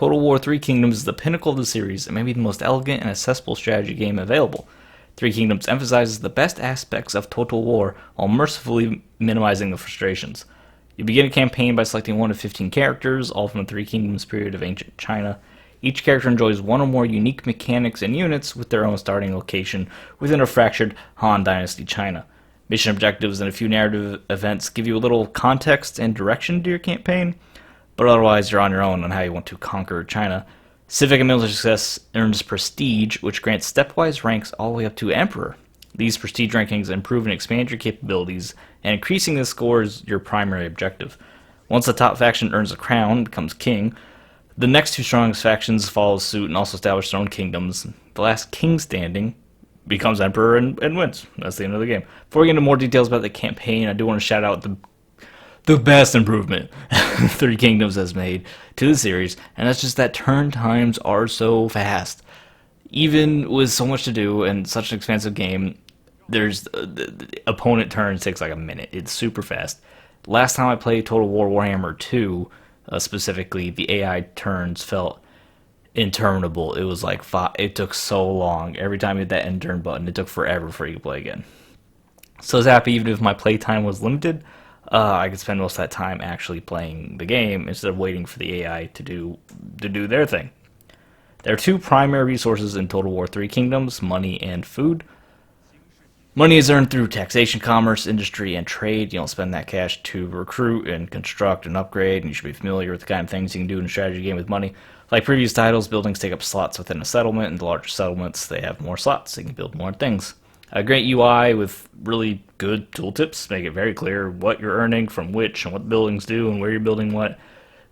Total War Three Kingdoms is the pinnacle of the series and may be the most elegant and accessible strategy game available. Three Kingdoms emphasizes the best aspects of Total War while mercifully minimizing the frustrations. You begin a campaign by selecting one of 15 characters, all from the Three Kingdoms period of ancient China. Each character enjoys one or more unique mechanics and units with their own starting location within a fractured Han Dynasty China. Mission objectives and a few narrative events give you a little context and direction to your campaign, but otherwise you're on your own on how you want to conquer China. Civic and military success earns prestige, which grants stepwise ranks all the way up to Emperor. These prestige rankings improve and expand your capabilities, and increasing the score is your primary objective. Once the top faction earns a crown and becomes king, the next two strongest factions follow suit and also establish their own kingdoms. The last king standing becomes emperor and wins. That's the end of the game. Before we get into more details about the campaign, I do want to shout out the best improvement Three Kingdoms has made to the series, and that's just that turn times are so fast. Even with so much to do and such an expansive game, there's the opponent turns takes like a minute. It's super fast. Last time I played Total War Warhammer 2, specifically, the AI turns felt interminable. It was like it took so long. Every time you hit that end turn button, it took forever for you to play again. So I was happy, even if my playtime was limited, I could spend most of that time actually playing the game instead of waiting for the AI to do their thing. There are two primary resources in Total War Three Kingdoms: money and food. Money is earned through taxation, commerce, industry, and trade. You don't spend that cash to recruit and construct and upgrade, and you should be familiar with the kind of things you can do in a strategy game with money. Like previous titles, buildings take up slots within a settlement, and the larger settlements, they have more slots, so you can build more things. A great UI with really good tooltips make it very clear what you're earning from which and what buildings do and where you're building what.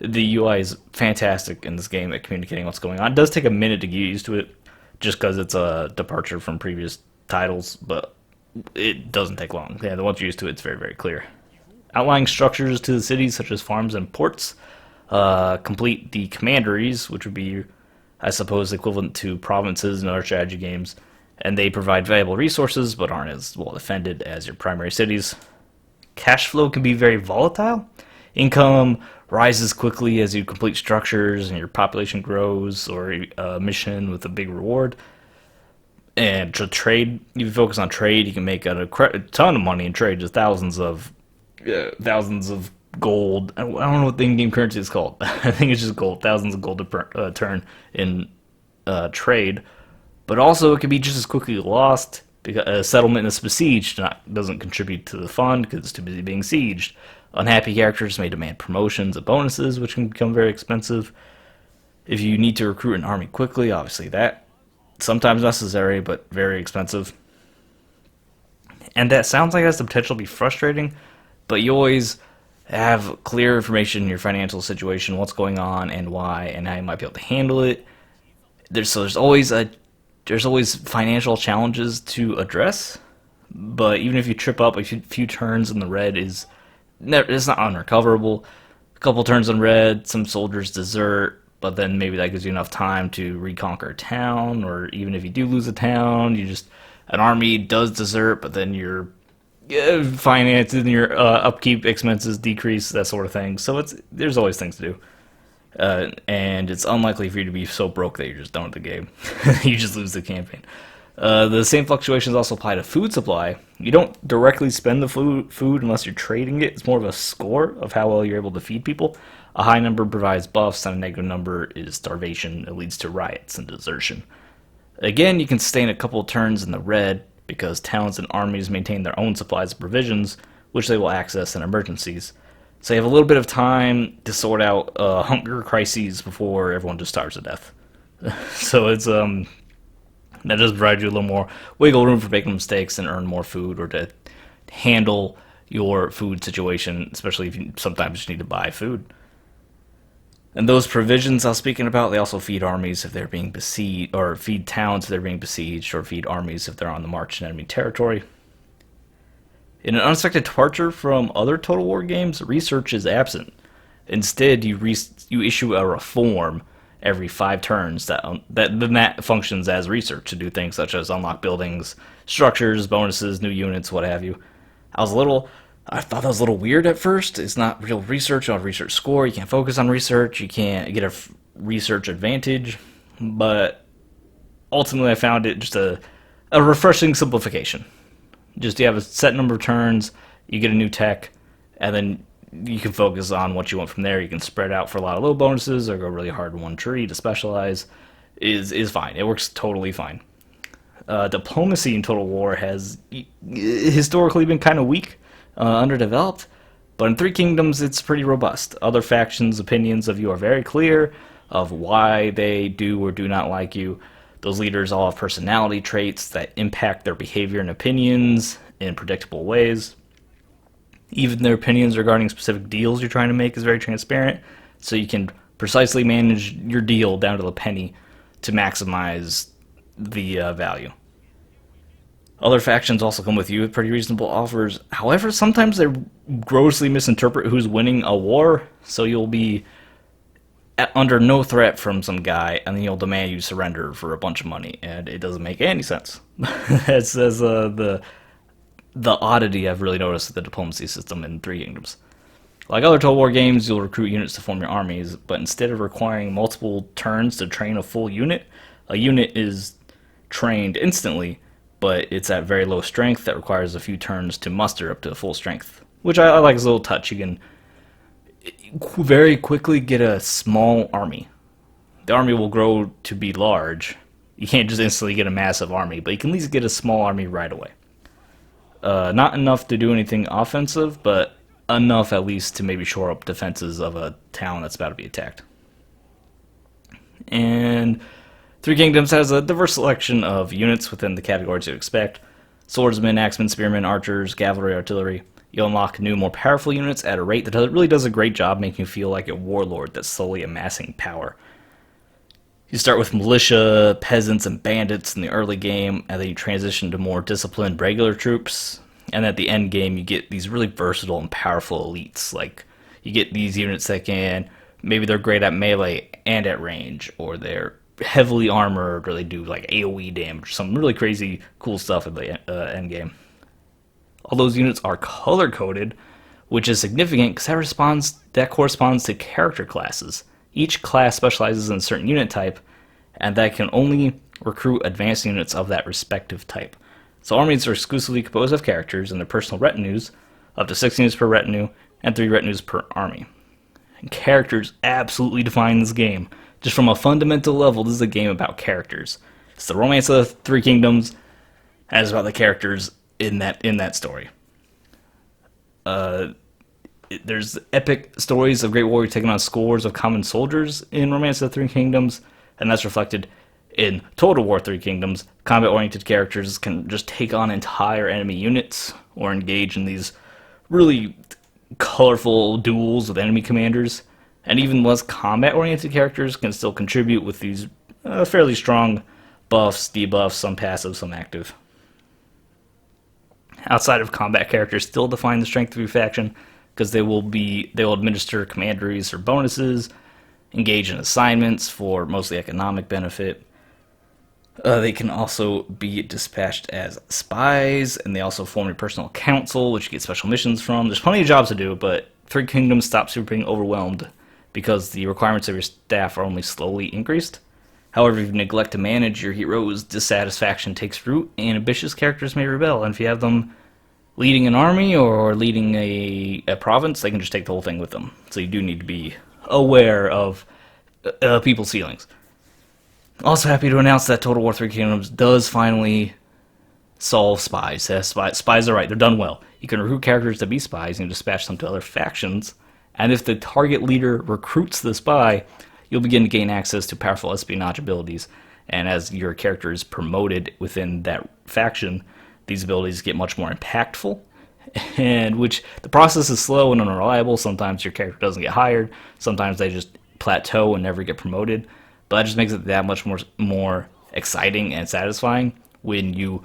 The UI is fantastic in this game at communicating what's going on. It does take a minute to get used to it, just because it's a departure from previous titles, but it doesn't take long. Yeah, once you're used to it, it's very, very clear. Outlying structures to the cities, such as farms and ports, complete the commanderies, which would be, I suppose, equivalent to provinces in other strategy games, and they provide valuable resources, but aren't as well defended as your primary cities. Cash flow can be very volatile. Income rises quickly as you complete structures and your population grows, or a mission with a big reward. And to trade, if you focus on trade, you can make a ton of money in trade, just thousands of gold. I don't know what the in-game currency is called. I think it's just gold, thousands of gold to turn in trade. But also, it can be just as quickly lost because a settlement is besieged doesn't contribute to the fund because it's too busy being sieged. Unhappy characters may demand promotions and bonuses, which can become very expensive. If you need to recruit an army quickly, obviously that sometimes necessary, but very expensive. And that sounds like it has the potential to be frustrating, but you always have clear information in your financial situation, what's going on and why, and how you might be able to handle it. There's always financial challenges to address, but even if you trip up a few turns in the red, it's not unrecoverable. A couple turns in red, some soldiers desert, but then maybe that gives you enough time to reconquer a town, or even if you do lose a town, an army does desert, but then your finances and your upkeep expenses decrease, that sort of thing. So there's always things to do. And it's unlikely for you to be so broke that you're just done with the game. You just lose the campaign. The same fluctuations also apply to food supply. You don't directly spend the food unless you're trading it. It's more of a score of how well you're able to feed people. A high number provides buffs, and a negative number is starvation. It leads to riots and desertion. Again, you can sustain a couple turns in the red because towns and armies maintain their own supplies of provisions, which they will access in emergencies. So you have a little bit of time to sort out hunger crises before everyone just starves to death. So it's that does provide you a little more wiggle room for making mistakes and earn more food, or to handle your food situation, especially if you sometimes just need to buy food. And those provisions I was speaking about, they also feed armies if they're being besieged, or feed towns if they're being besieged, or feed armies if they're on the march in enemy territory. In an unexpected departure from other Total War games, research is absent. Instead, you issue a reform every 5 turns that functions as research to do things such as unlock buildings, structures, bonuses, new units, what have you. I thought that was a little weird at first. It's not real research on research score. You can't focus on research. You can't get research advantage, but ultimately I found it just a refreshing simplification. Just you have a set number of turns, you get a new tech, and then you can focus on what you want from there. You can spread out for a lot of little bonuses or go really hard in one tree to specialize. Is fine. It works totally fine. Diplomacy in Total War has historically been kind of weak, underdeveloped, but in Three Kingdoms it's pretty robust. Other factions' opinions of you are very clear of why they do or do not like you. Those leaders all have personality traits that impact their behavior and opinions in predictable ways. Even their opinions regarding specific deals you're trying to make is very transparent, so you can precisely manage your deal down to the penny to maximize the value. Other factions also come with you with pretty reasonable offers. However, sometimes they grossly misinterpret who's winning a war, so you'll be under no threat from some guy, and then he'll demand you surrender for a bunch of money, and it doesn't make any sense. That's the oddity I've really noticed with the diplomacy system in Three Kingdoms. Like other Total War games, you'll recruit units to form your armies, but instead of requiring multiple turns to train a full unit, a unit is trained instantly, but it's at very low strength that requires a few turns to muster up to full strength, which I like as a little touch. You can very quickly get a small army. The army will grow to be large. You can't just instantly get a massive army, but you can at least get a small army right away. Not enough to do anything offensive, but enough at least to maybe shore up defenses of a town that's about to be attacked. And Three Kingdoms has a diverse selection of units within the categories you'd expect. Swordsmen, axemen, spearmen, archers, cavalry, artillery. You'll unlock new, more powerful units at a rate that really does a great job making you feel like a warlord that's slowly amassing power. You start with militia, peasants, and bandits in the early game, and then you transition to more disciplined regular troops. And at the end game, you get these really versatile and powerful elites. Like, you get these units that maybe they're great at melee and at range, or they're heavily armored, or they do like AoE damage, some really crazy cool stuff at the end game. All those units are color-coded, which is significant because that corresponds to character classes. Each class specializes in a certain unit type, and that can only recruit advanced units of that respective type. So armies are exclusively composed of characters and their personal retinues, up to 6 units per retinue, and 3 retinues per army. And characters absolutely define this game. Just from a fundamental level, this is a game about characters. It's the romance of the Three Kingdoms, and it's about the characters in that story. There's epic stories of great warriors taking on scores of common soldiers in Romance of the Three Kingdoms, and that's reflected in Total War Three Kingdoms. Combat-oriented characters can just take on entire enemy units or engage in these really colorful duels with enemy commanders, and even less combat-oriented characters can still contribute with these fairly strong buffs, debuffs, some passive, some active. Outside of combat, characters still define the strength of your faction, because they will administer commanderies or bonuses, engage in assignments for mostly economic benefit. They can also be dispatched as spies, and they also form a personal council, which you get special missions from. There's plenty of jobs to do, but Three Kingdoms stops you being overwhelmed because the requirements of your staff are only slowly increased. However, if you neglect to manage your heroes, dissatisfaction takes root, and ambitious characters may rebel. And if you have them leading an army or leading a province, they can just take the whole thing with them. So you do need to be aware of people's feelings. Also happy to announce that Total War Three Kingdoms does finally solve spies. Spies are right, they're done well. You can recruit characters to be spies and dispatch them to other factions, and if the target leader recruits the spy, you'll begin to gain access to powerful espionage abilities, and as your character is promoted within that faction, these abilities get much more impactful, and which the process is slow and unreliable. Sometimes your character doesn't get hired, sometimes they just plateau and never get promoted, but that just makes it that much more exciting and satisfying when you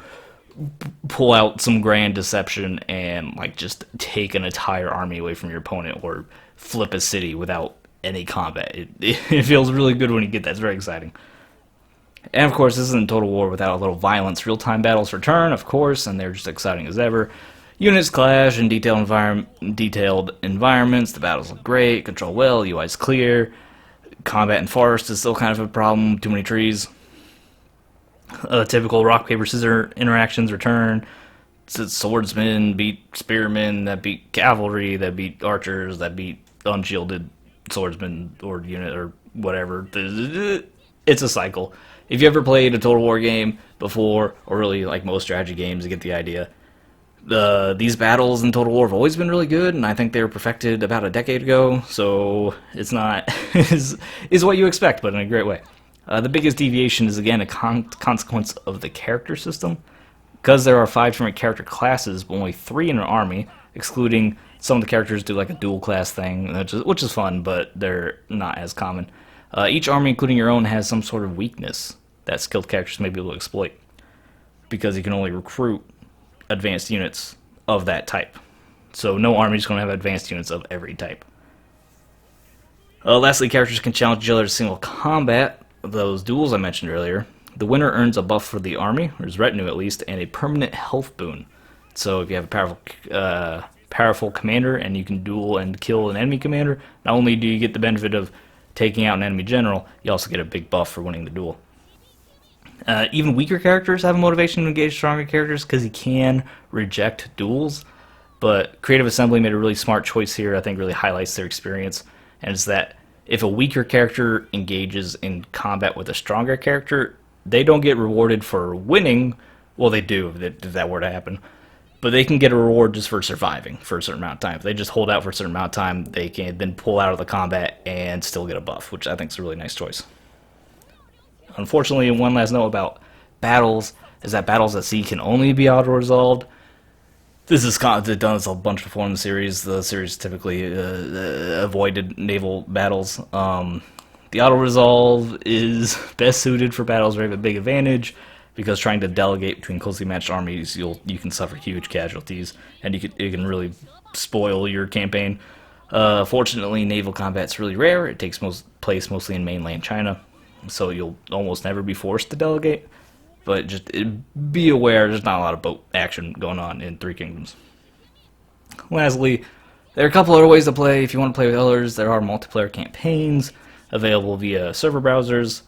pull out some grand deception and like just take an entire army away from your opponent or flip a city without any combat. It feels really good when you get that. It's very exciting. And of course, this isn't Total War without a little violence. Real-time battles return, of course, and they're just exciting as ever. Units clash in detailed environments. The battles look great, control well, UI's clear. Combat in forest is still kind of a problem. Too many trees. Typical rock paper scissors interactions return. Swordsmen beat spearmen, that beat cavalry, that beat archers, that beat unshielded swordsmen or unit or whatever. It's a cycle. If you ever played a Total War game before, or really like most strategy games, you get the idea. These battles in Total War have always been really good, and I think they were perfected about a decade ago. So it's not is what you expect, but in a great way. The biggest deviation is again a consequence of the character system. Because there are 5 different character classes, but only 3 in an army, excluding some of the characters do like a dual class thing, which is fun, but they're not as common. Each army, including your own, has some sort of weakness that skilled characters may be able to exploit, because you can only recruit advanced units of that type. So no army is going to have advanced units of every type. Lastly, characters can challenge each other to single combat, those duels I mentioned earlier. The winner earns a buff for the army, or his retinue at least, and a permanent health boon. So if you have a powerful commander and you can duel and kill an enemy commander, not only do you get the benefit of taking out an enemy general, you also get a big buff for winning the duel. Even weaker characters have a motivation to engage stronger characters because you can reject duels, but Creative Assembly made a really smart choice here. I think really highlights their experience, and it's that if a weaker character engages in combat with a stronger character, they don't get rewarded for winning. Well, they do if that were to happen. But they can get a reward just for surviving for a certain amount of time. If they just hold out for a certain amount of time, they can then pull out of the combat and still get a buff, which I think is a really nice choice. Unfortunately, one last note about battles is that battles at sea can only be auto-resolved. This is done this a bunch before in the series. The series typically avoided naval battles. The auto-resolve is best suited for battles where you have a big advantage, because trying to delegate between closely matched armies, you can suffer huge casualties, and it can really spoil your campaign. Fortunately, naval combat's really rare. It takes place mostly in mainland China, so you'll almost never be forced to delegate. But just be aware, there's not a lot of boat action going on in Three Kingdoms. Lastly, there are a couple other ways to play. If you want to play with others, there are multiplayer campaigns available via server browsers.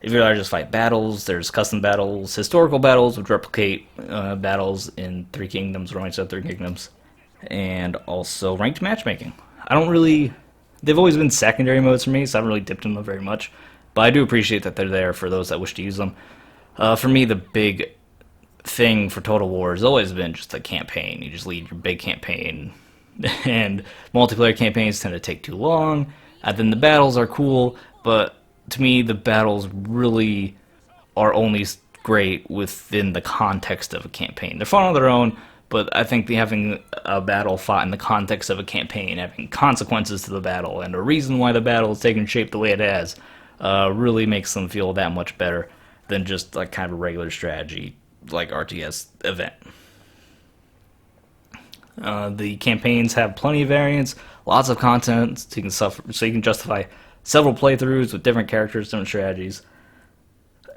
If you'd rather just fight battles, there's custom battles, historical battles, which replicate battles in Three Kingdoms, Romance of Three Kingdoms, and also ranked matchmaking. They've always been secondary modes for me, so I haven't really dipped in them very much, but I do appreciate that they're there for those that wish to use them. For me, the big thing for Total War has always been just the campaign. You just lead your big campaign, and multiplayer campaigns tend to take too long. Then the battles are cool, but to me, the battles really are only great within the context of a campaign. They're fun on their own, but I think having a battle fought in the context of a campaign, having consequences to the battle, and a reason why the battle is taking shape the way it has, really makes them feel that much better than just like kind of a regular strategy like RTS event. The campaigns have plenty of variants, lots of content, so you can justify several playthroughs with different characters, different strategies,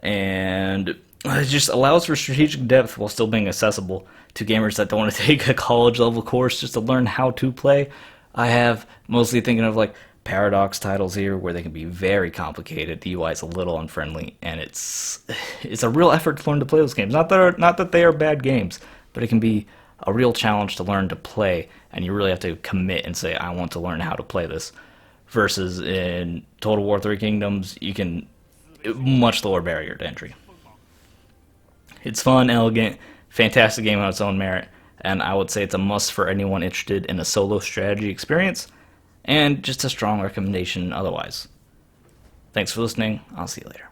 and it just allows for strategic depth while still being accessible to gamers that don't want to take a college level course just to learn how to play. I have mostly thinking of like Paradox titles here, where they can be very complicated. The UI is a little unfriendly, and it's a real effort to learn to play those games. Not that they are bad games, but it can be a real challenge to learn to play, and you really have to commit and say, I want to learn how to play this. Versus in Total War Three Kingdoms, you can much lower barrier to entry. It's fun, elegant, fantastic game on its own merit, and I would say it's a must for anyone interested in a solo strategy experience, and just a strong recommendation otherwise. Thanks for listening. I'll see you later.